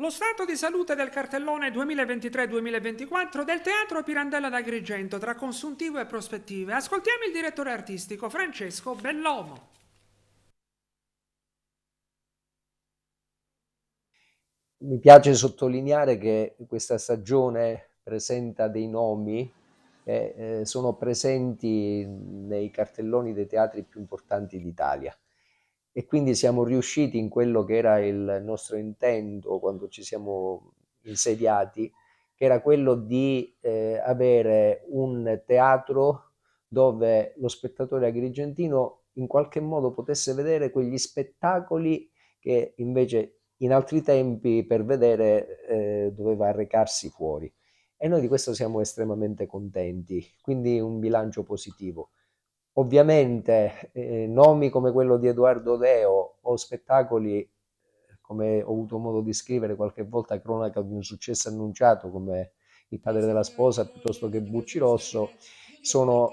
Lo stato di salute del cartellone 2023-2024 del Teatro Pirandello d'Agrigento tra consuntivo e prospettive. Ascoltiamo il direttore artistico Francesco Bellomo. Mi piace sottolineare che questa stagione presenta dei nomi che sono presenti nei cartelloni dei teatri più importanti d'Italia e quindi siamo riusciti in quello che era il nostro intento quando ci siamo insediati, che era quello di avere un teatro dove lo spettatore agrigentino in qualche modo potesse vedere quegli spettacoli che invece in altri tempi per vedere doveva recarsi fuori. E noi di questo siamo estremamente contenti, quindi un bilancio positivo. Ovviamente nomi come quello di Edoardo Deo o spettacoli, come ho avuto modo di scrivere qualche volta, cronaca di un successo annunciato come Il padre della sposa piuttosto che Bucci Rosso, sono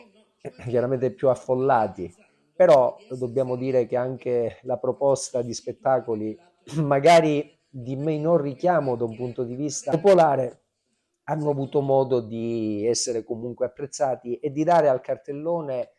chiaramente più affollati, però dobbiamo dire che anche la proposta di spettacoli, magari di minor richiamo da un punto di vista popolare, hanno avuto modo di essere comunque apprezzati e di dare al cartellone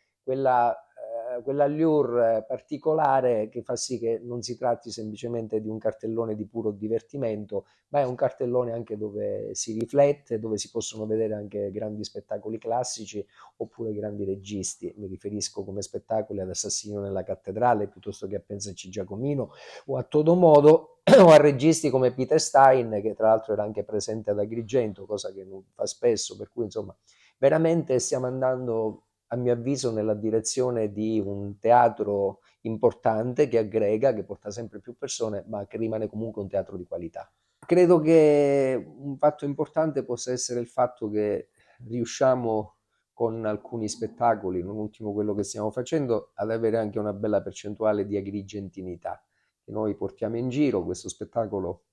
quell'allure particolare che fa sì che non si tratti semplicemente di un cartellone di puro divertimento, ma è un cartellone anche dove si riflette, dove si possono vedere anche grandi spettacoli classici oppure grandi registi. Mi riferisco come spettacoli ad Assassino nella cattedrale piuttosto che a Pensaci Giacomino o a Todomodo o a registi come Peter Stein, che tra l'altro era anche presente ad Agrigento, cosa che non fa spesso, per cui insomma veramente stiamo andando, a mio avviso, nella direzione di un teatro importante che aggrega, che porta sempre più persone, ma che rimane comunque un teatro di qualità. Credo che un fatto importante possa essere il fatto che riusciamo con alcuni spettacoli, non ultimo quello che stiamo facendo, ad avere anche una bella percentuale di agrigentinità che noi portiamo in giro. Questo spettacolo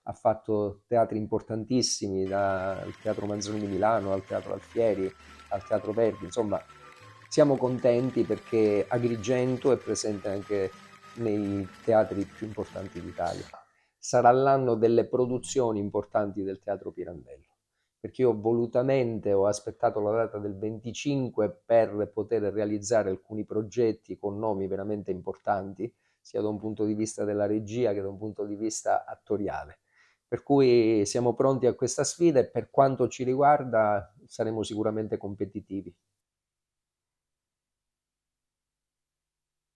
ha fatto teatri importantissimi, dal Teatro Manzoni di Milano al Teatro Alfieri, al Teatro Verdi, insomma siamo contenti perché Agrigento è presente anche nei teatri più importanti d'Italia. Sarà l'anno delle produzioni importanti del Teatro Pirandello, perché io volutamente ho aspettato la data del 25 per poter realizzare alcuni progetti con nomi veramente importanti, sia da un punto di vista della regia che da un punto di vista attoriale. Per cui siamo pronti a questa sfida e per quanto ci riguarda saremo sicuramente competitivi.